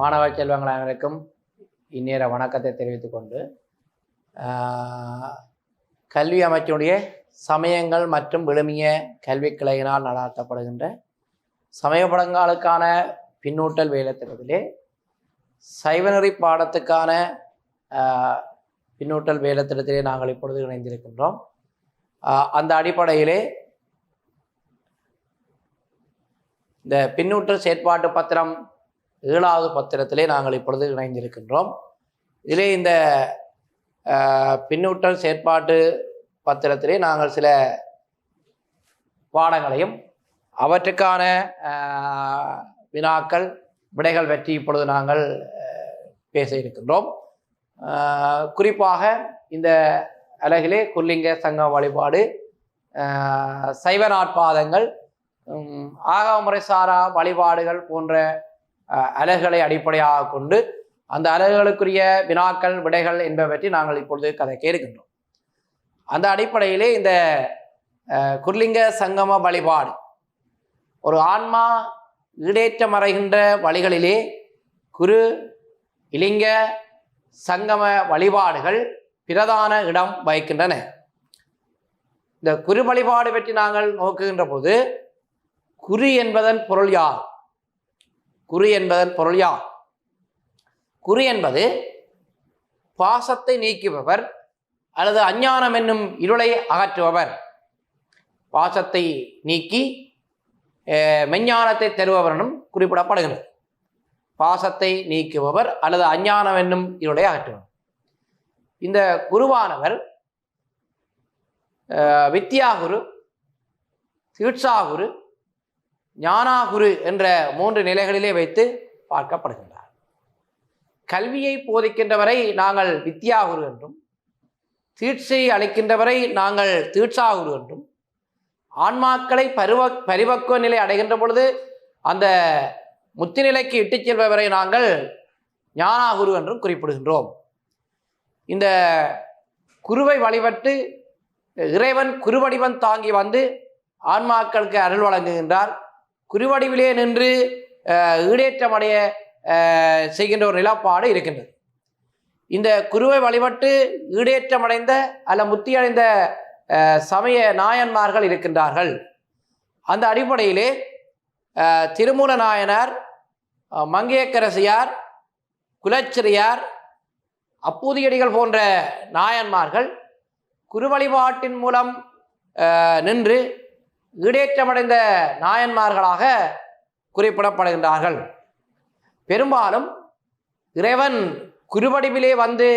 மாணவ செல்வங்கள் அனைவருக்கும் இந்நேர வணக்கத்தை தெரிவித்துக் கொண்டு கல்வி அமைச்சினுடைய சமயங்கள் மற்றும் விழுமிய கல்விக் கிளையினால் நடாத்தப்படுகின்ற சமயப்படங்களுக்கான பின்னூட்டல் வேலைத்திட்டத்திலே சைவநெறி பாடத்துக்கான பின்னூட்டல் வேலைத்திட்டத்திலே நாங்கள் இப்பொழுது இணைந்திருக்கின்றோம். அந்த அடிப்படையிலே இந்த பின்னூட்டல் செயற்பாட்டு பத்திரம் 7வது பத்திரத்திலே நாங்கள் இப்பொழுது இணைந்திருக்கின்றோம். இதிலே இந்த பின்னூட்டல் செயற்பாட்டு பத்திரத்திலே நாங்கள் சில பாடங்களையும் அவற்றுக்கான வினாக்கள் விடைகள் பற்றி இப்பொழுது நாங்கள் பேச இருக்கின்றோம். குறிப்பாக இந்த அலகிலே குர்லிங்க சங்க வழிபாடு, சைவ நாட்பாதங்கள், ஆகமமுறை சாரா வழிபாடுகள் போன்ற அலகுகளை அடிப்படையாக கொண்டு அந்த அலகுகளுக்குரிய வினாக்கள் விடைகள் என்பவற்றை நாங்கள் இப்பொழுது கதைக்க இருக்கின்றோம். அந்த அடிப்படையிலே இந்த குர்லிங்க சங்கம வழிபாடு ஒரு ஆன்மா ஈடேற்றம் அடைகின்ற வழிகளிலே குரு இலிங்க சங்கம வழிபாடுகள் பிரதான இடம் வகிக்கின்றன. இந்த குரு வழிபாடு பற்றி நாங்கள் நோக்குகின்ற போது குறி என்பதன் பொருள் யார்? குறி என்பதன் பொருள் யார்? குறி என்பது பாசத்தை நீக்குபவர் அல்லது அஞ்ஞானம் என்னும் இருளை அகற்றுபவர். பாசத்தை நீக்கி மெஞ்ஞானத்தை தருபவர் என்றும் குறிப்பிடப்படுகிறது. பாசத்தை நீக்குபவர் அல்லது அஞ்ஞானம் என்னும் இருளை அகற்றுபவர். இந்த குருவானவர் வித்யாகுரு, தீட்சாகுரு, ஞானாகுரு என்ற 3 நிலைகளிலே வைத்து பார்க்கப்படுகின்றார். கல்வியை போதிக்கின்றவரை நாங்கள் வித்யாகுரு என்றும், தீட்சை அளிக்கின்றவரை நாங்கள் தீட்சாகுரு என்றும், ஆன்மாக்களை பரிபக்குவ நிலை அடைகின்ற பொழுது அந்த முத்திநிலைக்கு இட்டுச் செல்பவரை நாங்கள் ஞானாகுரு என்றும் குறிப்பிடுகின்றோம். இந்த குருவை வழிபட்டு இறைவன் குருவடிவன் தாங்கி வந்து ஆன்மாக்களுக்கு அருள் வழங்குகின்றார். குருவடிவிலே நின்று ஈடேற்றமடைய செய்கின்ற ஒரு நிலப்பாடு இருக்கின்றது. இந்த குருவை வழிபட்டு ஈடேற்றமடைந்த அல்ல முத்தியடைந்த சமய நாயன்மார்கள் இருக்கின்றார்கள். அந்த அடிப்படையிலே திருமூல நாயனார், மங்கையக்கரசியார், குலச்சிறியார், அப்பூதியடிகள் போன்ற நாயன்மார்கள் குரு வழிபாட்டின் மூலம் நின்று ஈடேற்றமடைந்த நாயன்மார்களாக குறிப்பிடப்படுகின்றார்கள். பெரும்பாலும் இறைவன் குருவடிவிலே வந்து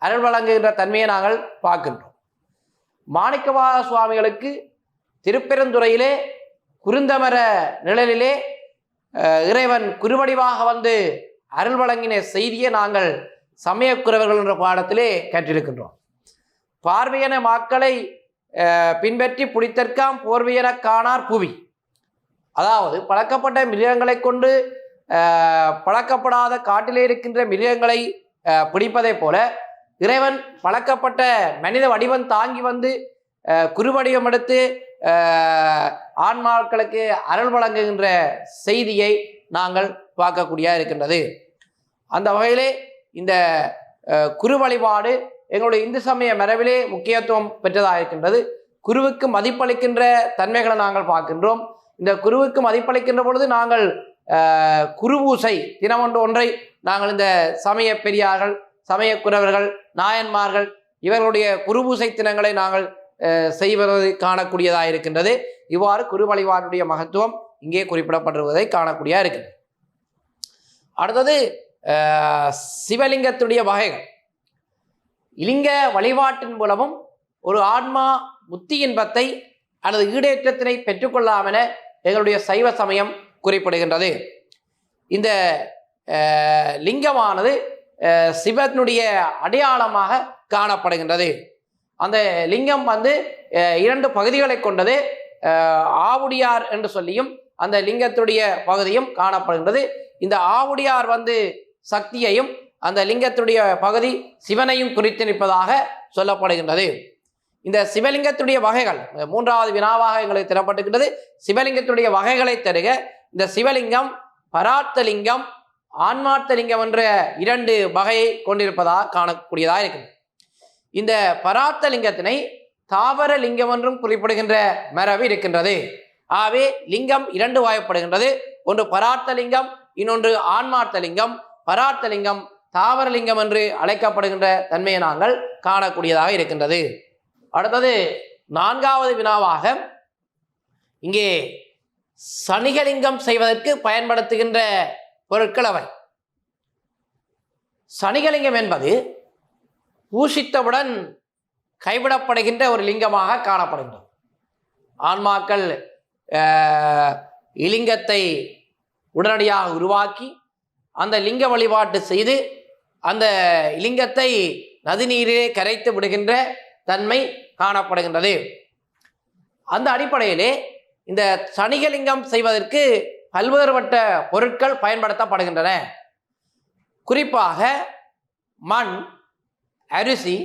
அருள் வழங்குகின்ற தன்மையை நாங்கள் பார்க்கின்றோம். மாணிக்கவாச சுவாமிகளுக்கு திருப்பெருந்துறையிலே குருந்தமர நிழலிலே இறைவன் குருவடிவாக வந்து அருள் வழங்கின செய்தியை நாங்கள் சமயக்குறவர்கள் என்ற பாடத்திலே கற்றிருக்கின்றோம். பார்வையன மாக்களை பின்பற்றி புடித்தற்காம் போர்வையன காணார் புவி. அதாவது பழக்கப்பட்ட மிருகங்களை கொண்டு பழக்கப்படாத காட்டிலே இருக்கின்ற மிருகங்களை பிடிப்பதை போல இறைவன் பழக்கப்பட்ட மனித வடிவம் தாங்கி வந்து குருவடிவம் எடுத்து ஆன்மாக்களுக்கு அருள் வழங்குகின்ற செய்தியை நாங்கள் பார்க்கக்கூடிய இருக்கின்றது. அந்த வகையிலே இந்த குரு வழிபாடு எங்களுடைய இந்து சமய மரபிலே முக்கியத்துவம் பெற்றதாக இருக்கின்றது. குருவுக்கு மதிப்பளிக்கின்ற தன்மைகளை நாங்கள் பார்க்கின்றோம். இந்த குருவுக்கு மதிப்பளிக்கின்ற பொழுது நாங்கள் குருபூசை தினமொன்று ஒன்றை நாங்கள் இந்த சமய பெரியார்கள், சமய குறவர்கள், நாயன்மார்கள் இவர்களுடைய குருபூசை தினங்களை நாங்கள் செய்வதை காணக்கூடியதாக இருக்கின்றது. இவ்வாறு குரு வழிபாடுடைய மகத்துவம் இங்கே குறிப்பிடப்படுவதை காணக்கூடியதாக இருக்கின்றது. அடுத்தது சிவலிங்கத்துடைய வகைகள். இலிங்க வழிபாட்டின் மூலமும் ஒரு ஆன்மா முத்தி இன்பத்தை அல்லது ஈடேற்றத்தினை பெற்றுக்கொள்ளலாம் என எங்களுடைய சைவ சமயம் குறிப்பிடுகின்றது. இந்த லிங்கமானது சிவனுடைய அடையாளமாக காணப்படுகின்றது. அந்த லிங்கம் வந்து 2 பகுதிகளை கொண்டது. ஆவுடையார் என்று சொல்லியும் அந்த லிங்கத்துடைய பகுதியும் காணப்படுகின்றது. இந்த ஆவுடையார் வந்து சக்தியையும் அந்த லிங்கத்துடைய பகுதி சிவனையும் குறித்து நிற்பதாக சொல்லப்படுகின்றது. இந்த சிவலிங்கத்துடைய வகைகள் 3வது வினாவாக எங்களுக்கு தரப்பட்டிருக்கின்றது. சிவலிங்கத்துடைய வகைகளை தருக. இந்த சிவலிங்கம் பரார்த்த லிங்கம், ஆன்மார்த்த லிங்கம் என்ற 2 வகையை கொண்டிருப்பதாக காணக்கூடியதாக இருக்கிறது. இந்த பரார்த்த லிங்கத்தினை தாவர லிங்கம் என்றும் குறிப்பிடுகின்ற மரபு இருக்கின்றது. ஆகவே லிங்கம் 2 வகைப்படுகின்றது. ஒன்று பரார்த்த லிங்கம், இன்னொன்று ஆன்மார்த்த லிங்கம். பரார்த்த லிங்கம் தாவர லிங்கம் என்று அழைக்கப்படுகின்ற தன்மையை நாங்கள் காணக்கூடியதாக இருக்கின்றது. அடுத்தது 4வது வினாவாக இங்கே சனிகலிங்கம் செய்வதற்கு பயன்படுத்துகின்ற பொருட்கள் அவை. சனிகலிங்கம் என்பது பூசித்தவுடன் கைவிடப்படுகின்ற ஒரு லிங்கமாக காணப்படுகின்றது. ஆன்மாக்கள் இலிங்கத்தை உடனடியாக உருவாக்கி அந்த லிங்க வழிபாட்டு செய்து அந்த லிங்கத்தை நதிநீரிலே கரைத்து விடுகின்ற தன்மை காணப்படுகின்றது. அந்த அடிப்படையிலே இந்த சனிகலிங்கம் செய்வதற்கு பல்வேறுபட்ட பொருட்கள் பயன்படுத்தப்படுகின்றன. குறிப்பாக மண், அரிசி,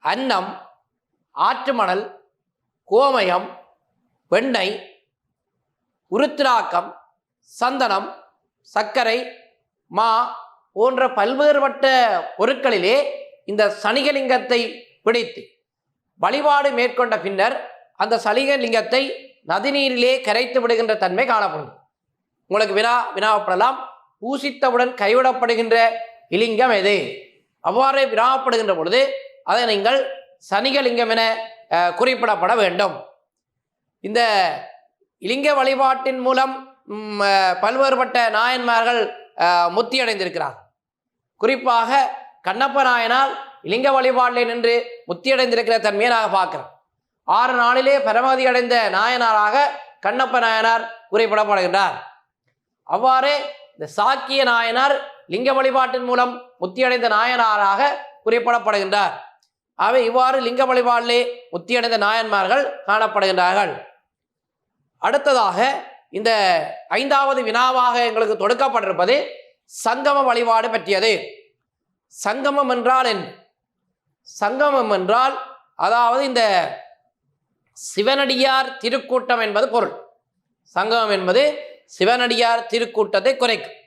அன்னம், ஆற்று மணல், கோமயம், வெண்ணெய், உருத்திராக்கம், சந்தனம், சர்க்கரை, மா போன்ற பல்வேறுபட்ட பொருட்களிலே இந்த சனிகலிங்கத்தை பிடித்து வழிபாடு மேற்கொண்ட பின்னர் அந்த சனிகலிங்கத்தை நதிநீரிலே கரைத்து விடுகின்ற தன்மை காணப்படும். உங்களுக்கு வினாவப்படலாம், பூசித்தவுடன் கைவிடப்படுகின்ற இலிங்கம் எது? அவ்வாறு வினாவப்படுகின்ற பொழுது அதை நீங்கள் சனிகலிங்கம் என குறிப்பிடப்பட வேண்டும். இந்த இலிங்க வழிபாட்டின் மூலம் பல்வேறுபட்ட நாயன்மார்கள் முத்தியடைந்திருக்கிறார். குறிப்பாக கண்ணப்ப நாயனால் இலிங்க வழிபாட்டில் நின்று முத்தியடைந்திருக்கிற தன்மையை நாங்கள் பார்க்கிறோம். 6 நாளிலே பரமதி அடைந்த நாயனாராக கண்ணப்ப நாயனார் குறிப்பிடப்படுகின்றார். அவ்வாறே இந்த சாக்கிய நாயனார் லிங்க வழிபாட்டின் மூலம் முத்தியடைந்த நாயனாராக குறிப்பிடப்படுகின்றார். அவை இவ்வாறு லிங்க வழிபாட்டிலே முத்தியடைந்த நாயன்மார்கள் காணப்படுகின்றார்கள். அடுத்ததாக இந்த 5வது வினாவாக எங்களுக்கு தொடுக்கப்பட்டிருப்பது சங்கம வழிபாடு பற்றியது. சங்கமம் என்றால் என்ன? சங்கமம் என்றால் அதாவது இந்த சிவனடியார் திருக்கூட்டம் என்பது பொருள். சங்கமம் என்பது சிவனடியார் திருக்கூட்டத்தை குறைக்கும்.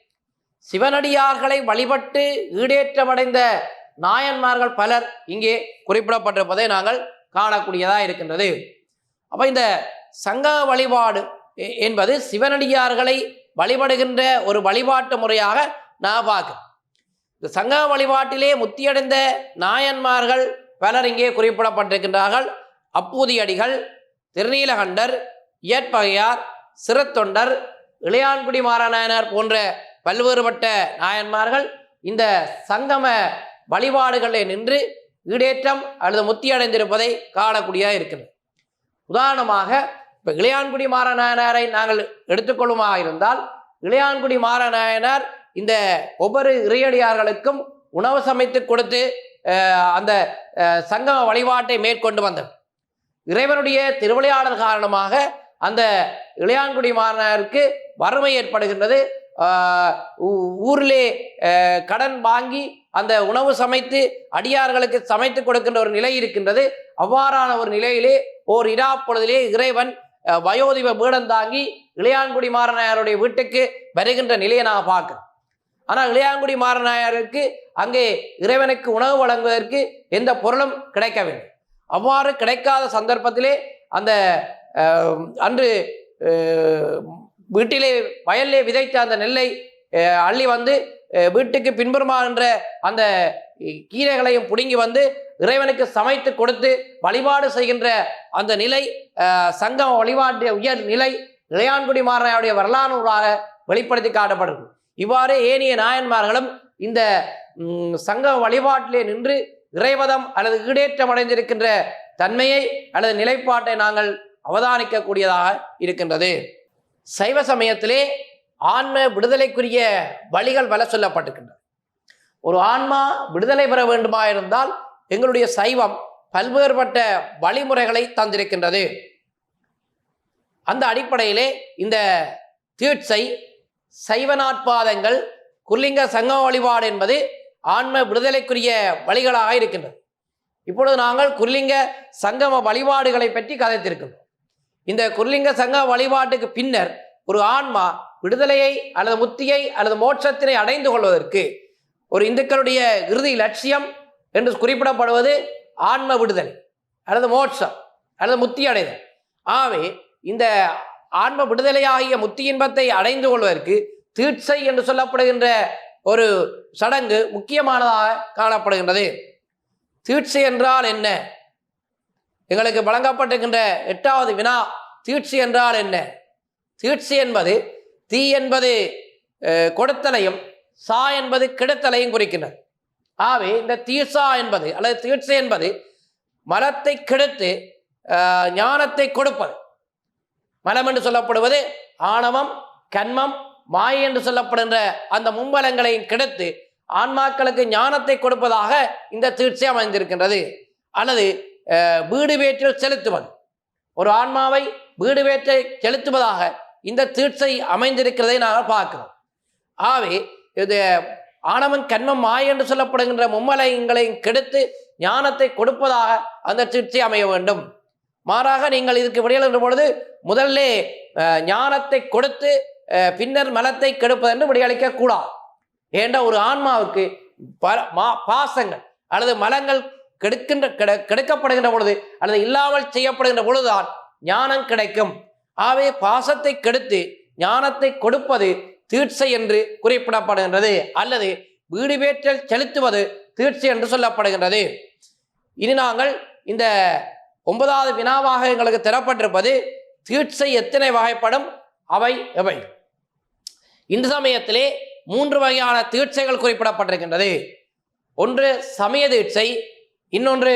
சிவனடியார்களை வழிபட்டு ஈடேற்றமடைந்த நாயன்மார்கள் பலர் இங்கே குறிப்பிடப்பட்டிருப்பதை நாங்கள் காணக்கூடியதாக இருக்கின்றது. அப்போ இந்த சங்கம வழிபாடு என்பது சிவனடியார்களை வழிபடுகின்ற ஒரு வழிபாட்டு முறையாக நான் பார்க்கிறேன். இந்த சங்கம வழிபாட்டிலே முத்தியடைந்த நாயன்மார்கள் பலர் இங்கே குறிப்பிடப்பட்டிருக்கின்றார்கள். அப்பூதியடிகள், திருநீலகண்டர், இயற்பகையார், சிறுத்தொண்டர், இளையான்குடி மாறநாயனார் போன்ற பல்வேறுபட்ட நாயன்மார்கள் இந்த சங்கம வழிபாடுகளில் நின்று ஈடேற்றம் அல்லது முத்தியடைந்திருப்பதை காணக்கூடியதாக இருக்கிறது. உதாரணமாக இப்போ இளையான்குடி மாறநாயனாரை நாங்கள் எடுத்துக்கொள்ளுமாக இருந்தால், இளையான்குடி மாறநாயனார் இந்த ஒவ்வொரு இறையடியார்களுக்கும் உணவு சமைத்து கொடுத்து அந்த சங்கம வழிபாட்டை மேற்கொண்டு வந்தார். இறைவனுடைய திருவிளையாடல் காரணமாக அந்த இளையான்குடி மாறனாருக்கு வறுமை ஏற்படுகின்றது. ஊரிலே கடன் வாங்கி அந்த உணவு சமைத்து அடியார்களுக்கு சமைத்து கொடுக்கின்ற ஒரு நிலை இருக்கின்றது. அவ்வாறான ஒரு நிலையிலே ஓர் இராப்பொழுதிலே இறைவன் வயோதிப பீடம் தாங்கி இளையான்குடி மாறனாயருடைய வீட்டுக்கு வருகின்ற நிலையை நான் பார்க்கிறேன். ஆனால் இளையான்குடி மாறனாயருக்கு அங்கே இறைவனுக்கு உணவு வழங்குவதற்கு எந்த பொருளும் கிடைக்கவில்லை. அவ்வாறு கிடைக்காத சந்தர்ப்பத்திலே அந்த அன்று வீட்டிலே வயலிலே விதைத்த அந்த நெல்லை அள்ளி வந்து வீட்டுக்கு பின்புறமாகின்ற அந்த கீரைகளையும் பிடுங்கி வந்து இறைவனுக்கு சமைத்து கொடுத்து வழிபாடு செய்கின்ற அந்த நிலை சங்கம வழிபாட்டு உயர் நிலை இளையான்குடி மாறனாருடைய வரலாறாக வெளிப்படுத்தி காட்டப்படுகிறது. இவ்வாறு ஏனைய நாயன்மார்களும் இந்த சங்கம வழிபாட்டிலே நின்று இறைவதம் அல்லது ஈடேற்றம் அடைந்திருக்கின்ற தன்மையை அல்லது நிலைப்பாட்டை நாங்கள் அவதானிக்கக்கூடியதாக இருக்கின்றது. சைவ சமயத்திலே ஆன்ம விடுதலைக்குரிய வழிகள் பல சொல்லப்பட்டிருக்கின்றன. ஒரு ஆன்மா விடுதலை பெற வேண்டுமா இருந்தால் எங்களுடைய சைவம் பல்வேறுபட்ட வழிமுறைகளை தந்திருக்கின்றது. அந்த அடிப்படையிலே இந்த தீட்சை, சைவ நாட்பாதங்கள், குர்லிங்க சங்கம வழிபாடு என்பது ஆன்ம விடுதலைக்குரிய வழிகளாக இருக்கின்றது. இப்பொழுது நாங்கள் குர்லிங்க சங்கம வழிபாடுகளை பற்றி கதைத்திருக்கின்றோம். இந்த குர்லிங்க சங்கம வழிபாட்டுக்கு பின்னர் ஒரு ஆன்மா விடுதலையை அல்லது முத்தியை அல்லது மோட்சத்தினை அடைந்து கொள்வதற்கு ஒரு இந்துக்களுடைய இறுதி லட்சியம் என்று குறிப்பிடப்படுவது ஆன்ம விடுதலை அல்லது மோட்சம் அல்லது முத்தி அடைதல். ஆகவே இந்த ஆன்ம விடுதலையாகிய முத்தி இன்பத்தை அடைந்து கொள்வதற்கு தீட்சை என்று சொல்லப்படுகின்ற ஒரு சடங்கு முக்கியமானதாக காணப்படுகின்றது. தீட்சை என்றால் என்ன? எங்களுக்கு வழங்கப்பட்டிருக்கின்ற 8வது வினா, தீட்சை என்றால் என்ன? தீட்சை என்பது தீ என்பது கொடுத்தலையும் சா என்பது கெடுத்தலையும் குறிக்கின்றது. ஆகவே இந்த தீட்சா என்பது அல்லது தீட்சை என்பது மலத்தை கெடுத்து ஞானத்தை கொடுப்பது. மலம் என்று சொல்லப்படுவது ஆணவம், கன்மம், மாயை என்று சொல்லப்படுகின்ற அந்த மும்பலங்களையும் கெடுத்து ஆன்மாக்களுக்கு ஞானத்தை கொடுப்பதாக இந்த தீட்சை அமைந்திருக்கின்றது. அல்லது வீடு வேற்றில் செலுத்துவது, ஒரு ஆன்மாவை வீடு வேற்றை செலுத்துவதாக இந்த தீட்சை அமைந்திருக்கிறதை நாங்கள் பார்க்கிறோம். ஆகவே இது ஆணவம், கன்மம், மாயை என்று சொல்லப்படுகின்ற மும்மலங்களையும் கெடுத்து ஞானத்தை கொடுப்பதாக அந்த தீட்சை அமைய வேண்டும். மாறாக நீங்கள் இதுக்கு விடையளிக்கின்ற பொழுது முதல்ல ஞானத்தை கொடுத்து பின்னர் மலத்தை கெடுப்பது என்று விடையளிக்க கூடாது. ஏன்ற ஒரு ஆன்மாவுக்கு பாசங்கள் அல்லது மலங்கள் கெடுக்கப்படுகின்ற பொழுது அல்லது இல்லாமல் செய்யப்படுகின்ற பொழுதுதான் ஞானம் கிடைக்கும். ஆகவே பாசத்தை கெடுத்து ஞானத்தை கொடுப்பது தீட்சை என்று குறிப்பிடப்படுகின்றது. அல்லது வீடு வேற்றல் செலுத்துவது தீட்சை என்று சொல்லப்படுகின்றது. இனி நாங்கள் இந்த 9வது வினாவாக எங்களுக்கு தரப்பட்டிருப்பது தீட்சை எத்தனை வகைப்படும், அவை எவை? இந்த சமயத்திலே 3 வகையான தீட்சைகள் குறிப்பிடப்பட்டிருக்கின்றது. ஒன்று சமய தீட்சை, இன்னொன்று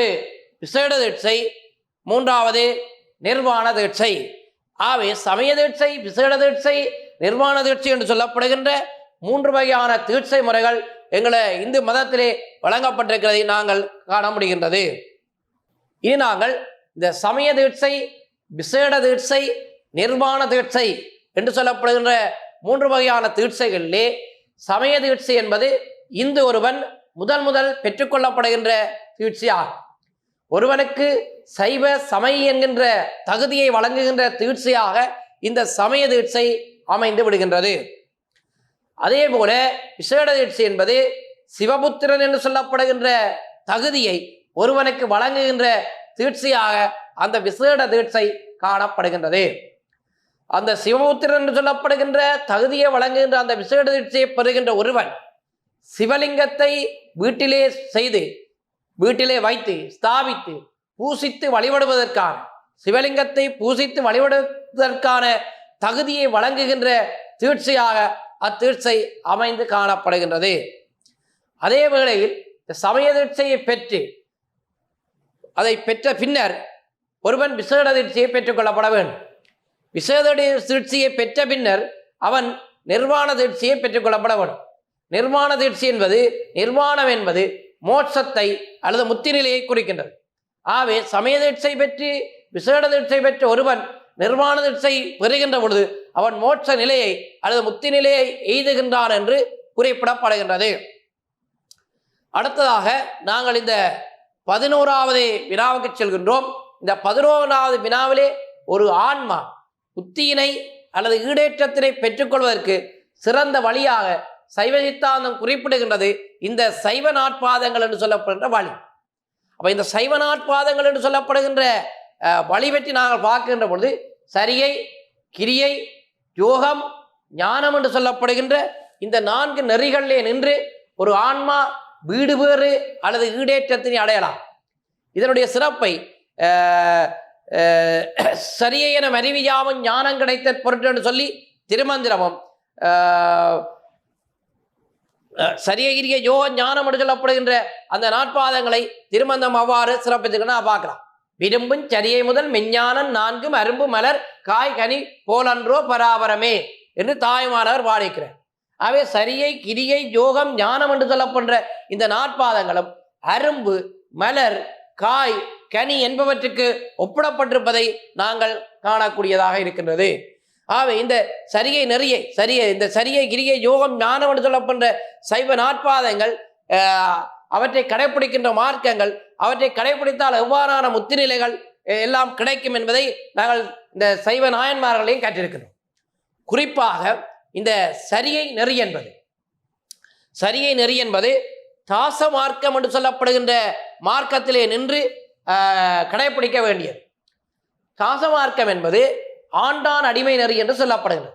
விசேட தீட்சை, 3வது நிர்வாண தீட்சை. ஆகவே சமய தீட்சை, விசேட தீட்சை, நிர்வாண தீட்சை என்று சொல்லப்படுகின்ற 3 வகையான தீட்சை முறைகள் எங்களை இந்து மதத்திலே வழங்கப்பட்டிருக்கிறதை நாங்கள் காண முடிகின்றது. இனி நாங்கள் இந்த சமய தீட்சை, விசேட தீட்சை, நிர்வாண தீட்சை என்று சொல்லப்படுகின்ற 3 வகையான தீட்சைகளிலே சமய தீட்சை என்பது இந்து ஒருவன் முதல் பெற்றுக்கொள்ளப்படுகின்ற தீட்சையாகும். ஒருவனுக்கு சைவ சமய என்கின்ற தகுதியை வழங்குகின்ற தீட்சையாக இந்த சமய தீட்சை அமைந்து விடுகின்றது. அதே போல விசேட தீட்சை என்பது சிவபுத்திரன் என்று சொல்லப்படுகின்ற தகுதியை ஒருவனுக்கு வழங்குகின்ற தீட்சையாக அந்த விசேட தீட்சை காணப்படுகின்றது. அந்த சிவபுத்திரன் என்று சொல்லப்படுகின்ற தகுதியை வழங்குகின்ற அந்த விசேட தீட்சையை பெறுகின்ற ஒருவன் சிவலிங்கத்தை வீட்டிலே செய்து, வீட்டிலே வைத்து ஸ்தாபித்து பூசித்து வழிபடுவதற்கான, சிவலிங்கத்தை பூசித்து வழிபடுவதற்கான தகுதியை வழங்குகின்ற தீட்சையாக அத்தீட்சை அமைந்து காணப்படுகின்றது. அதே வேளையில் சமய தீட்சையை பெற்று அதை பெற்ற பின்னர் ஒருவன் விசேட தீட்சையை பெற்றுக்கொள்ளப்பட வேண்டும். விசேட தீட்சையை பெற்ற பின்னர் அவன் நிர்வாண தீட்சையை பெற்றுக்கொள்ளப்பட வேண்டும். நிர்வாண தீட்சை என்பது, நிர்வாணம் என்பது மோட்சத்தை அல்லது முத்தி நிலையை குறிக்கின்றது. ஆகவே சமய தீட்சை பெற்று விசேட தீட்சை பெற்ற ஒருவன் நிர்வாண தீட்சை பெறுகின்ற பொழுது அவன் மோட்ச நிலையை அல்லது முத்தி நிலையை எய்துகின்றான் என்று குறிப்பிடப்படுகின்றது. அடுத்ததாக நாங்கள் இந்த 11வது வினாவுக்கு செல்கின்றோம். இந்த 11வது வினாவிலே ஒரு ஆன்மா முத்தியினை அல்லது ஈடேற்றத்தினை பெற்றுக்கொள்வதற்கு சிறந்த வழியாக சைவ சித்தாந்தம் குறிப்பிடுகின்றது இந்த சைவ நாட்பாதங்கள் என்று சொல்லப்படுகின்ற வழி. அப்ப இந்த சைவ நாட்பாதங்கள் என்று சொல்லப்படுகின்ற வழி பற்றி நாங்கள் பார்க்கின்ற பொழுது சரியை, கிரியை, யோகம், ஞானம் என்று சொல்லப்படுகின்ற இந்த 4 நெறிகளிலே நின்று ஒரு ஆன்மா வீடு வேறு அல்லது ஈடேற்றத்தினை அடையலாம். இதனுடைய சிறப்பை சரியை என அறிவியாமல் ஞானம் கிடைத்த பொருட்டு என்று சொல்லி திருமந்திரமும் சரியகிரிய யோக ஞானம் என்று சொல்லப்படுகின்ற அந்த நாட்பாதங்களை திருமந்தம் அவ்வாறு சிறப்பித்துக்கணும் நான் பார்க்கலாம். விரும்பும் சரியை முதல் மெஞ்ஞானம் 4 அரும்பு மலர் காய் கனி போலன்றோ பராபரமே என்று தாய்மானவர் பாடிக்கிறார். ஆகவே சரியை, கிரியை, யோகம், ஞானம் என்று சொல்லப்படுற இந்த நாட்பாதங்களும் அரும்பு, மலர், காய், கனி என்பவற்றுக்கு ஒப்பிடப்பட்டிருப்பதை நாங்கள் காணக்கூடியதாக இருக்கின்றது. ஆகவே இந்த சரியை நெறியை இந்த சரியை, கிரியை, யோகம், ஞானம் என்று சொல்லப்படுற சைவ நாட்பாதங்கள் அவற்றை கடைப்பிடிக்கின்ற மார்க்கங்கள், அவற்றை கடைப்பிடித்தால் எவ்வாறான முத்திநிலைகள் எல்லாம் கிடைக்கும் என்பதை நாங்கள் இந்த சைவ நாயன்மார்களையும் கற்றிருக்கிறோம். குறிப்பாக இந்த சரியை நெறி என்பது. சரியை நெறி என்பது தாச மார்க்கம் என்று சொல்லப்படுகின்ற மார்க்கத்திலே நின்று கடைபிடிக்க வேண்டியது. தாச மார்க்கம் என்பது ஆண்டான் அடிமை நெறி என்று சொல்லப்படுகிறது.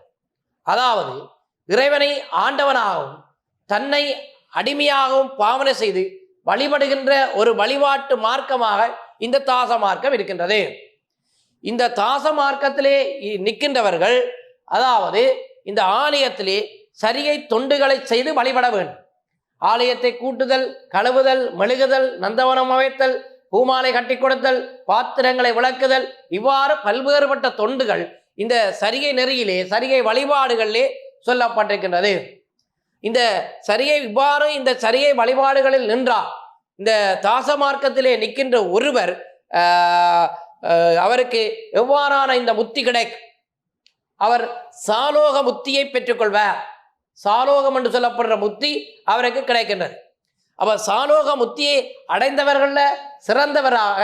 அதாவது இறைவனை ஆண்டவனாகவும் தன்னை அடிமையாகவும் பாவனை செய்து வழிபடுகின்ற ஒரு வழிபாட்டு மார்க்கமாக இந்த தாச மார்க்கம் இருக்கின்றது. இந்த தாச மார்க்கத்திலே நிற்கின்றவர்கள், அதாவது இந்த ஆலயத்திலே சரியை தொண்டுகளை செய்து வழிபட வேண்டும். ஆலயத்தை கூட்டுதல், கழுவுதல், மெழுகுதல், நந்தவனம் அமைத்தல், பூமாலை கட்டி கொடுத்தல், பாத்திரங்களை விளக்குதல், இவ்வாறு பல்வேறுபட்ட தொண்டுகள் இந்த சரிகை நெறியிலே சரிகை வழிபாடுகளிலே சொல்லப்பட்டிருக்கின்றது. இந்த சரிகை இவ்வாறு இந்த சரிகை வழிபாடுகளில் நின்றார் இந்த தாச மார்க்கத்திலே நிற்கின்ற ஒருவர் அவருக்கு எவ்வாறான இந்த முத்தி கிடைக்கும்? அவர் சாலோக முத்தியை பெற்றுக்கொள்வார். சாலோகம் என்று சொல்லப்படுற முத்தி அவருக்கு கிடைக்கின்றது. அவர் சாலோக முத்தியை அடைந்தவர்கள சிறந்தவராக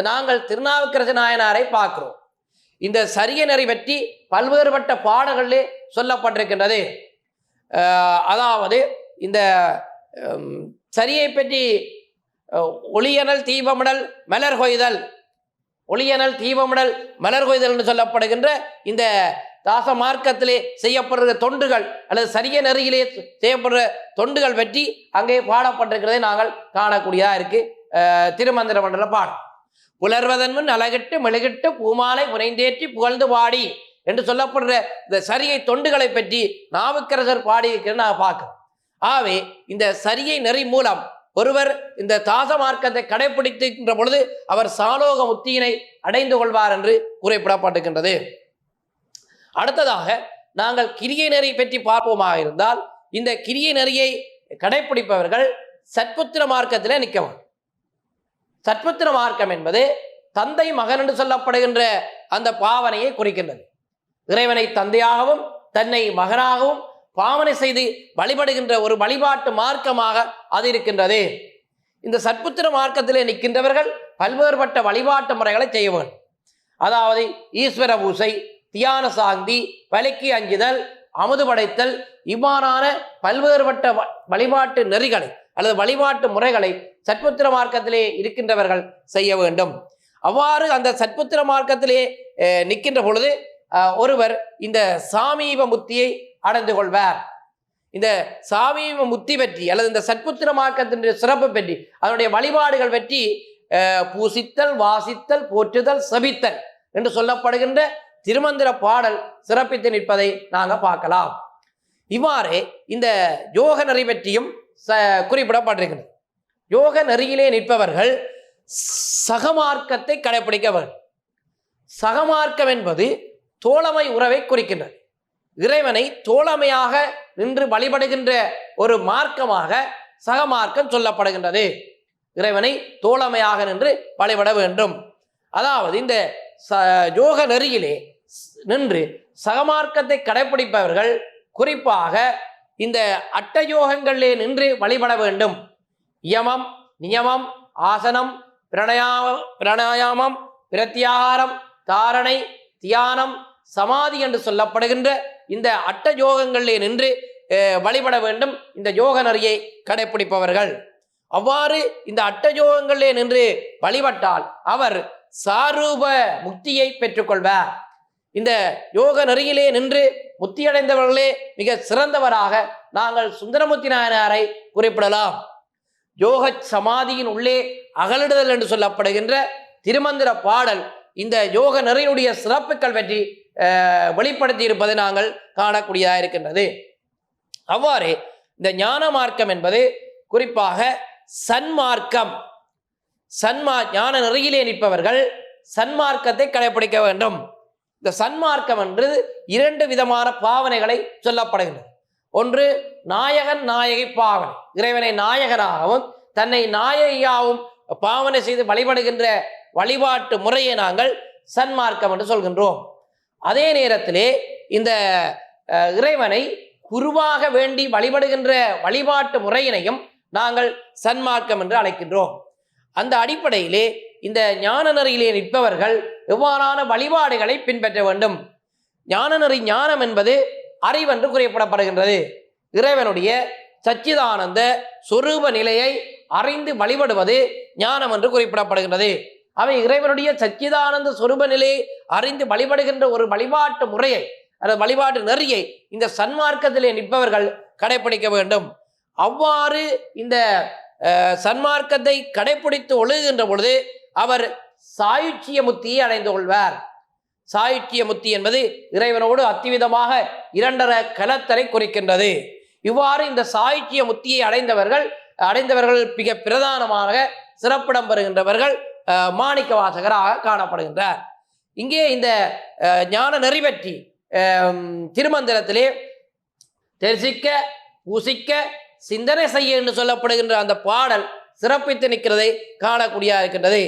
நாங்கள் திருநாவுக்கரசு நாயனாரை பார்க்கிறோம். இந்த சரியை நெறி பற்றி பல்வேறுபட்ட பாடல்களிலே சொல்லப்பட்டிருக்கின்றது. அதாவது இந்த சரியை பற்றி ஒளியனல் தீபமிடல் மலர் கொய்தல், ஒளியனல் தீபமிடல் மலர் கொய்தல் என்று சொல்லப்படுகின்ற இந்த தாச மார்க்கத்திலே செய்யப்படுகிற தொண்டுகள் அல்லது சரிய நெறியிலே செய்யப்படுற தொண்டுகள் பற்றி அங்கே பாடப்பட்டிருக்கிறதை நாங்கள் காணக்கூடியதாக இருக்கு. திருமந்திர மண்டல பாடம் புலர்வதன் முன் அழகிட்டு மெழுகிட்டு பூமாலை புனைந்தேற்றி புகழ்ந்து பாடி என்று சொல்லப்படுற இந்த சரியை தொண்டுகளை பற்றி நாவுக்கரசர் பாடியிருக்கிறது நாங்கள் பார்க்கிறோம். ஆகவே இந்த சரியை நெறி மூலம் ஒருவர் இந்த தாச மார்க்கத்தை கடைபிடிக்கின்ற பொழுது அவர் சாலோக முத்தியினை அடைந்து கொள்வார் என்று குறிப்பிடப்பட்டிருக்கின்றது. அடுத்ததாக நாங்கள் கிரியை நெறி பற்றி பார்ப்போமாக இருந்தால், இந்த கிரியை நெறியை கடைபிடிப்பவர்கள் சத்புத்திர மார்க்கத்தில் நிற்கவும். சத்புத்திர மார்க்கம் என்பது தந்தை மகன் என்று சொல்லப்படுகின்ற அந்த பாவனையை குறிக்கின்றது. இறைவனை தந்தையாகவும் தன்னை மகனாகவும் பாவனை செய்து வழிபடுகின்ற ஒரு வழிபாட்டு மார்க்கமாக அது இருக்கின்றது. இந்த சத்புத்திர மார்க்கத்திலே நிற்கின்றவர்கள் பல்வேறுபட்ட வழிபாட்டு முறைகளை செய்ய வேண்டும். அதாவது ஈஸ்வர பூசை, தியான சாந்தி, பலிக்கு அஞ்சுதல், அமுது படைத்தல், இவ்வாறான பல்வேறுபட்ட வழிபாட்டு நெறிகளை அல்லது வழிபாட்டு முறைகளை சத்புத்திர மார்க்கத்திலே இருக்கின்றவர்கள் செய்ய வேண்டும். அவ்வாறு அந்த சத்புத்திர மார்க்கத்திலே நிற்கின்ற பொழுது ஒருவர் இந்த சாமீப முத்தியை அடைந்து கொள்வார். இந்த சாமீப முத்தி பற்றி அல்லது இந்த சத்புத்திர மார்க்கத்தின் சிறப்பு பற்றி அதனுடைய வழிபாடுகள் பற்றி பூசித்தல், வாசித்தல், போற்றுதல், சபித்தல் என்று சொல்லப்படுகின்ற திருமந்திர பாடல் சிறப்பித்து நிற்பதை நாங்கள் பார்க்கலாம். இவ்வாறு இந்த யோக நெறி பற்றியும் குறிப்பிடப்பட்டிருக்கிறது. யோக நெறியிலே நிற்பவர்கள் சகமார்க்கத்தை கடைபிடிக்க வேண்டும். சகமார்க்கம் என்பது தோழமை உறவை குறிக்கின்றது. இறைவனை தோழமையாக நின்று வழிபடுகின்ற ஒரு மார்க்கமாக சகமார்க்கம் சொல்லப்படுகின்றது. இறைவனை தோழமையாக நின்று வழிபட வேண்டும். அதாவது இந்த யோக நெறியிலே நின்று சகமார்க்கத்தை கடைபிடிப்பவர்கள் குறிப்பாக இந்த அட்டயோகங்களிலே நின்று வழிபட வேண்டும். யமம், நியமம், ஆசனம், பிராணாயாமம், பிரத்யாகாரம், தாரணை, தியானம், சமாதி என்று சொல்லப்படுகின்ற இந்த அட்டயோகங்களிலே நின்று வழிபட வேண்டும் இந்த யோக நெறியை கடைபிடிப்பவர்கள். அவ்வாறு இந்த அட்டயோகங்களிலே நின்று வழிபட்டால் அவர் சாரூப முக்தியை பெற்றுக்கொள்வார். இந்த யோக நெறியிலே நின்று முத்தியடைந்தவர்களே மிக சிறந்தவராக நாங்கள் சுந்தரமூர்த்தி நாயனாரை குறிப்பிடலாம். யோக சமாதியின் உள்ளே அகலிடுதல் என்று சொல்லப்படுகின்ற திருமந்திர பாடல் இந்த யோக நெறியுடைய சிறப்புகள் பற்றி வெளிப்படுத்தி இருப்பதை நாங்கள் காணக்கூடியதாக இருக்கின்றது. அவ்வாறு இந்த ஞான மார்க்கம் என்பது குறிப்பாக சன்மார்க்கம். ஞான நெறியிலே நிற்பவர்கள் சன்மார்க்கத்தை கடைபிடிக்க வேண்டும். இந்த சன்மார்க்கம் என்று இரண்டு விதமான பாவனைகளை சொல்லப்படுகின்றது. ஒன்று நாயகன் நாயகி பாவனை, இறைவனை நாயகனாகவும் தன்னை நாயகியாகவும் பாவனை செய்து வழிபடுகின்ற வழிபாட்டு முறையை நாங்கள் சன்மார்க்கம் என்று சொல்கின்றோம். அதே நேரத்திலே இந்த இறைவனை குருவாக வேண்டி வழிபடுகின்ற வழிபாட்டு முறையினையும் நாங்கள் சன்மார்க்கம் என்று அழைக்கின்றோம். அந்த அடிப்படையிலே இந்த ஞான நெறியிலே நிற்பவர்கள் எவ்வாறான வழிபாடுகளை பின்பற்ற வேண்டும்? ஞான நெறி ஞானம் என்பது அறிவென்று குறிப்பிடப்படுகின்றது. இறைவனுடைய சச்சிதானந்த சொரூப நிலையை அறிந்து வழிபடுவது ஞானம் என்று குறிப்பிடப்படுகின்றது. அவை இறைவனுடைய சச்சிதானந்த சொரூப நிலையை அறிந்து வழிபடுகின்ற ஒரு வழிபாட்டு முறையை அல்லது வழிபாட்டு நெறியை இந்த சன்மார்க்கத்திலே நிற்பவர்கள் கடைபிடிக்க வேண்டும். அவ்வாறு இந்த சன்மார்க்கத்தை கடைபிடித்து ஒழுகுகின்ற பொழுது அவர் சாயுச்சிய முத்தியை அடைந்து கொள்வார். சாயுச்சிய முத்தி என்பது இறைவனோடு அத்திவிதமாக இரண்டர கலத்தலை குறிக்கின்றது. இவ்வாறு இந்த சாயுச்சிய முத்தியை அடைந்தவர்கள் மிக பிரதானமாக சிறப்பிடம் பெறுகின்றவர்கள் மாணிக்க வாசகராக காணப்படுகின்றார். இங்கே இந்த ஞான நெறி பற்றி திருமந்திரத்திலே தரிசிக்க பூசிக்க சிந்தனை செய்ய என்று சொல்லப்படுகின்ற அந்த பாடல் சிறப்பித்து நிற்கிறதை காணக்கூடிய இருக்கின்றது.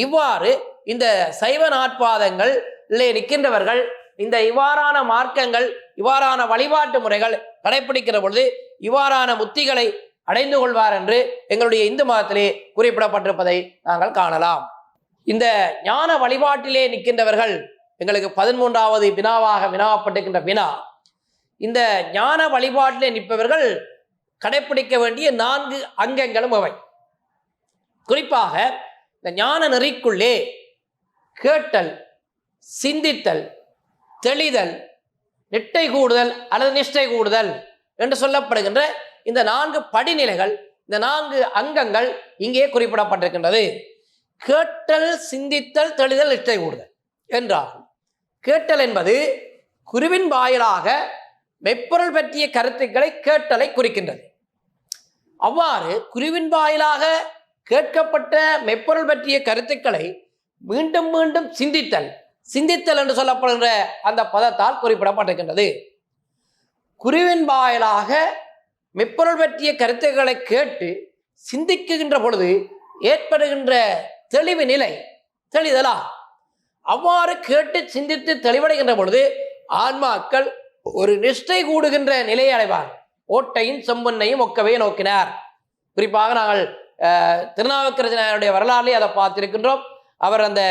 இவ்வாறு இந்த சைவ நாட்பாதங்களிலே நிற்கின்றவர்கள் இந்த இவ்வாறான மார்க்கங்கள் இவ்வாறான வழிபாட்டு முறைகள் கடைபிடிக்கிற பொழுது இவ்வாறான முத்திகளை அடைந்து கொள்வார் என்று எங்களுடைய இந்து மதத்திலே குறிப்பிடப்பட்டிருப்பதை நாங்கள் காணலாம். இந்த ஞான வழிபாட்டிலே நிற்கின்றவர்கள் எங்களுக்கு 13வது வினாவாக வினாவப்பட்டிருக்கின்ற வினா, இந்த ஞான வழிபாட்டிலே நிற்பவர்கள் கடைபிடிக்க வேண்டிய 4 அங்கங்களும் அவை. குறிப்பாக இந்த ஞான நெறிக்குள்ளே கேட்டல், சிந்தித்தல், தெளிதல், நிட்டை கூடுதல் அல்லது நிஷ்டை கூடுதல் என்று சொல்லப்படுகின்ற இந்த 4 படிநிலைகள், இந்த 4 அங்கங்கள் இங்கே குறிப்பிடப்பட்டிருக்கின்றது. கேட்டல், சிந்தித்தல், தெளிதல், நிஷ்டை கூடுதல் என்றாகும். கேட்டல் என்பது குருவின் வாயிலாக மெய்ப்பொருள் பற்றிய கருத்துக்களை கேட்டலை குறிக்கின்றது. அவ்வாறு குருவின் வாயிலாக கேட்கப்பட்ட மெய்ப்பொருள் பற்றிய கருத்துக்களை மீண்டும் மீண்டும் சிந்தித்தல் என்று சொல்லப்படுகின்ற அந்த பதத்தால் குறிப்பிடப்பட்டிருக்கின்றது. குருவின் வாயிலாக மெய்ப்பொருள் பற்றிய கருத்துக்களை கேட்டு சிந்திக்குகின்ற பொழுது ஏற்படுகின்ற தெளிவு நிலை தெளிதலா. அவ்வாறு கேட்டு சிந்தித்து தெளிவடைகின்ற பொழுது ஆன்மாக்கள் ஒரு நிஷ்டை கூடுகின்ற நிலையை அடைவார். ஓட்டையும் செம்பொன்னையும் ஒக்கவே நோக்கினார். குறிப்பாக நாங்கள் திருநாவுக்கரசனுடைய வரலாறுலேயே அதை பார்த்திருக்கின்றோம். அவர் அந்த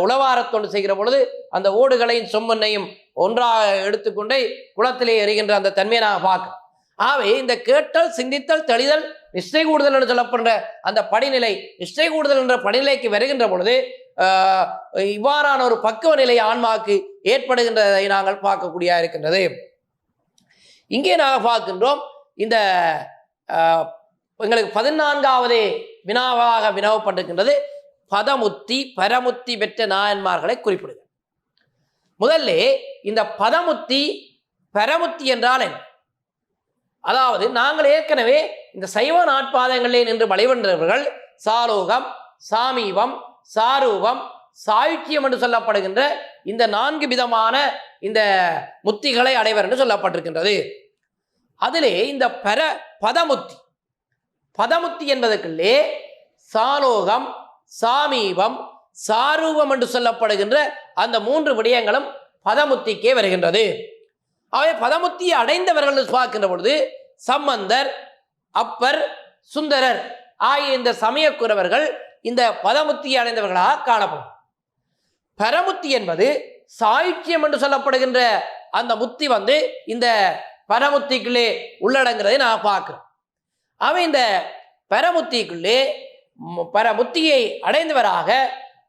உளவாரத்தொண்டு செய்கிற பொழுது அந்த ஓடுகளையும் செம்பொன்னையும் ஒன்றாக எடுத்துக்கொண்டே குளத்திலே எறிகின்ற அந்த தன்மையை நாங்கள் பார்க்கிறோம். ஆகவே இந்த கேட்டல், சிந்தித்தல், தெளிதல், நிஷ்டை கூடுதல் என்று சொல்லப்படுற அந்த படிநிலை, நிஷ்டை கூடுதல் என்ற படிநிலைக்கு வருகின்ற பொழுது இவ்வாறான ஒரு பக்குவ நிலை ஆன்மாவுக்கு ஏற்படுகின்றதை நாங்கள் பார்க்கக்கூடிய இருக்கின்றது. இங்கே நாங்கள் பார்க்கின்றோம் இந்த எங்களுக்கு 14வது வினாவாக வினவப்பட்டிருக்கின்றது பதமுத்தி பரமுத்தி பெற்ற நாயன்மார்களை குறிப்பிடுங்க. முதல்ல இந்த பதமுத்தி பரமுத்தி என்றால் என்ன? அதாவது நாங்கள் ஏற்கனவே இந்த சைவ நாட்பாதங்களிலே நின்று வழிபடுகிறவர்கள் சாலோகம், சாமீபம், சாரூபம், சாயுச்சியம் என்று சொல்லப்படுகின்ற இந்த 4 விதமான இந்த முத்திகளை அடைவர் என்று சொல்லப்பட்டிருக்கின்றது. அதிலே இந்த பதமுத்தி என்பதற்குள்ளே சாலோகம், சாமீபம், சாரூபம் என்று சொல்லப்படுகின்ற அந்த 3 விடயங்களும் பதமுத்திக்கே வருகின்றது. அவை பதமுத்தியை அடைந்தவர்கள் பார்க்கின்ற பொழுது சம்பந்தர், அப்பர், சுந்தரர் ஆகிய இந்த சமயக்குறவர்கள் இந்த பதமுத்தியை அடைந்தவர்களாக காணப்படும். பரமுத்தி என்பது சாயுச்சியம் என்று சொல்லப்படுகின்ற அந்த முத்தி இந்த பரமுத்திக்குள்ளே உள்ளடங்கிறதை நான் பார்க்கிறோம். அவை இந்த பரமுத்திக்குள்ளே பரமுத்தியை அடைந்தவராக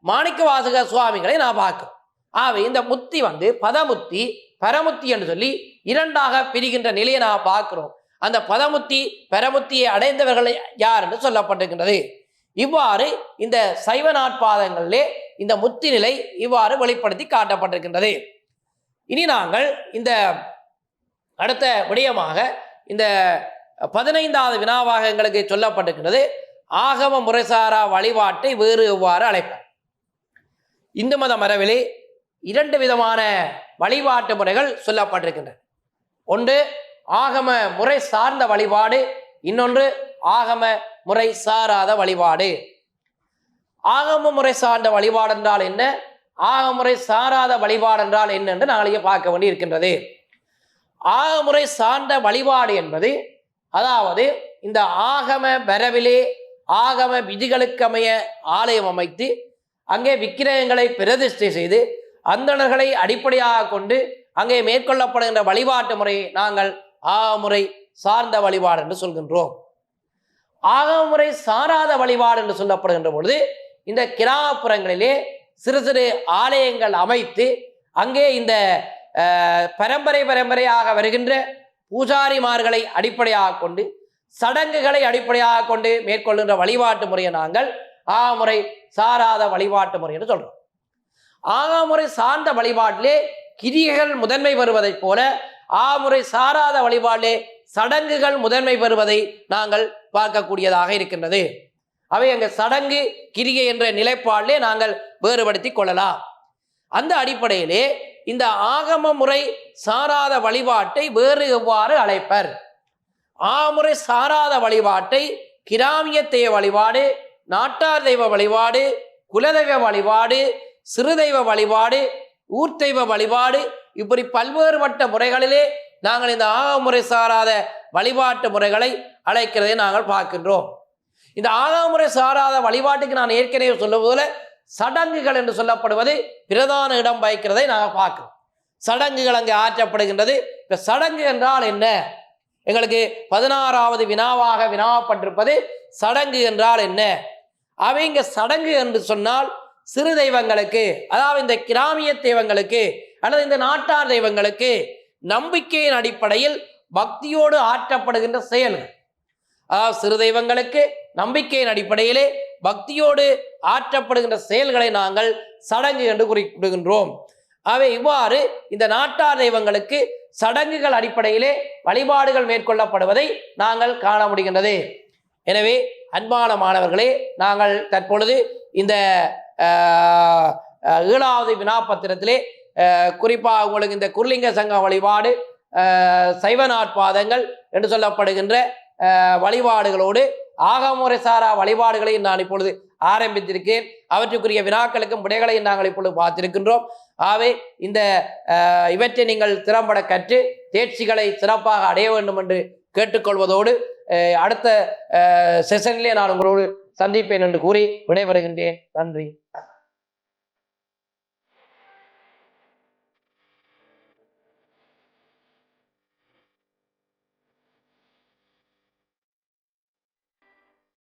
மாணிக்க வாசக சுவாமிகளை நான் பார்க்கிறோம். ஆகவே இந்த முத்தி பதமுத்தி பரமுத்தி என்று சொல்லி 2ஆக பிரிகின்ற நிலையை நான் பார்க்கிறோம். அந்த பதமுத்தி பரமுத்தியை அடைந்தவர்கள் யார் என்று சொல்லப்பட்டிருக்கின்றது. இவ்வாறு இந்த சைவ நாட்பாதங்களிலே இந்த முத்தி நிலை இவ்வாறு வெளிப்படுத்தி காட்டப்பட்டிருக்கின்றது. இனி நாங்கள் இந்த அடுத்த விடயமாக இந்த 15வது வினாவாக எங்களுக்கு சொல்லப்பட்டிருக்கின்றது ஆகம முறைசாரா வழிபாட்டை வேறு எவ்வாறு அழைப்பார். இந்து மத மரபிலே 2 விதமான வழிபாட்டு முறைகள் சொல்லப்பட்டிருக்கின்றன. ஒன்று ஆகம முறை சார்ந்த வழிபாடு, இன்னொன்று ஆகம முறை சாராத வழிபாடு. ஆகம முறை சார்ந்த வழிபாடு என்றால் என்ன, ஆகமுறை சாராத வழிபாடு என்றால் என்ன என்று நாளையே பார்க்க வேண்டி இருக்கின்றது. ஆகமுறை சார்ந்த வழிபாடு என்பது அதாவது இந்த ஆகம வரவிலே ஆகம விதிகளுக்கமைய ஆலயம் அமைத்து அங்கே விக்கிரகங்களை பிரதிஷ்டை செய்து அந்தணர்களை அடிப்படையாக கொண்டு அங்கே மேற்கொள்ளப்படுகின்ற வழிபாட்டு முறையை நாங்கள் ஆகமுறை சார்ந்த வழிபாடு என்று சொல்கின்றோம். ஆகமுறை சாராத வழிபாடு என்று சொல்லப்படுகின்ற பொழுது இந்த கிராமப்புறங்களிலே சிறு சிறு ஆலயங்கள் அமைத்து அங்கே இந்த பரம்பரையாக வருகின்ற பூஜாரிமார்களை அடிப்படையாக கொண்டு சடங்குகளை அடிப்படையாக கொண்டு மேற்கொள்கின்ற வழிபாட்டு முறையை நாங்கள் ஆகமுறை சாராத வழிபாட்டு முறை என்று சொல்றோம். ஆகமுறை சார்ந்த வழிபாட்டிலே கிரியைகள் முதன்மை பெறுவதைப் போல ஆகமுறை சாராத வழிபாட்டிலே சடங்குகள் முதன்மை பெறுவதை நாங்கள் பார்க்கக்கூடியதாக இருக்கின்றது. அவை அங்கே சடங்கு கிரியை என்ற நிலைப்பாட்டிலே நாங்கள் வேறுபடுத்தி கொள்ளலாம். அந்த அடிப்படையிலே இந்த ஆகம முறை சாராத வழிபாட்டை வேறு எவ்வாறு அழைப்பர்? ஆகமுறை சாராத வழிபாட்டை கிராமிய தெய்வ வழிபாடு, நாட்டார் தெய்வ வழிபாடு, குலதெய்வ வழிபாடு, சிறு தெய்வ வழிபாடு, ஊர் தெய்வ வழிபாடு, இப்படி பல்வேறுபட்ட முறைகளிலே நாங்கள் இந்த ஆகமுறை சாராத வழிபாட்டு முறைகளை அழைக்கிறதை நாங்கள் பார்க்கின்றோம். இந்த ஆகமுறை சாராத வழிபாட்டுக்கு நான் ஏற்கனவே சொல்லுவதில் சடங்குகள் என்று சொல்லப்படுவது பிரதான இடம் வகிக்கிறதை நாங்கள் பார்க்கிறோம். சடங்குகள் அங்கே ஆற்றப்படுகின்றது. இப்போ சடங்கு என்றால் என்ன? எங்களுக்கு 16வது வினாவாக வினாவப்பட்டிருப்பது சடங்கு என்றால் என்ன? அவை இங்கே சடங்கு என்று சொன்னால் சிறு தெய்வங்களுக்கு, அதாவது இந்த கிராமிய தெய்வங்களுக்கு அல்லது இந்த நாட்டார் தெய்வங்களுக்கு நம்பிக்கையின் அடிப்படையில் பக்தியோடு ஆற்றப்படுகின்ற செயல்கள். அதாவது சிறு தெய்வங்களுக்கு நம்பிக்கையின் அடிப்படையிலே பக்தியோடு ஆற்றப்படுகின்ற செயல்களை நாங்கள் சடங்கு என்று குறிப்பிடுகின்றோம். அவை இவ்வாறு இந்த நாட்டார் தெய்வங்களுக்கு சடங்குகள் அடிப்படையிலே வழிபாடுகள் மேற்கொள்ளப்படுவதை நாங்கள் காண முடிகின்றது. எனவே அன்பான மாணவர்களே, நாங்கள் தற்பொழுது இந்த 7வது வினாப்பத்திரத்திலே குறிப்பாக உங்களுக்கு இந்த குருலிங்க சங்க வழிபாடு, சைவ நாட்பாதங்கள் என்று சொல்லப்படுகின்ற வழிபாடுகளோடு ஆகமுறை சாரா வழிபாடுகளையும் நான் இப்பொழுது ஆரம்பித்திருக்கேன். அவற்றுக்குரிய வினாக்களுக்கும் விடைகளையும் நாங்கள் இப்பொழுது பார்த்திருக்கின்றோம். ஆகவே இந்த இவற்றை நீங்கள் திறம்பட கற்று தேர்ச்சிகளை சிறப்பாக அடைய வேண்டும் என்று கேட்டுக்கொள்வதோடு அடுத்த செஷனிலே நான் உங்களோடு சந்திப்பேன் என்று கூறி விடைபெறுகின்றேன். நன்றி.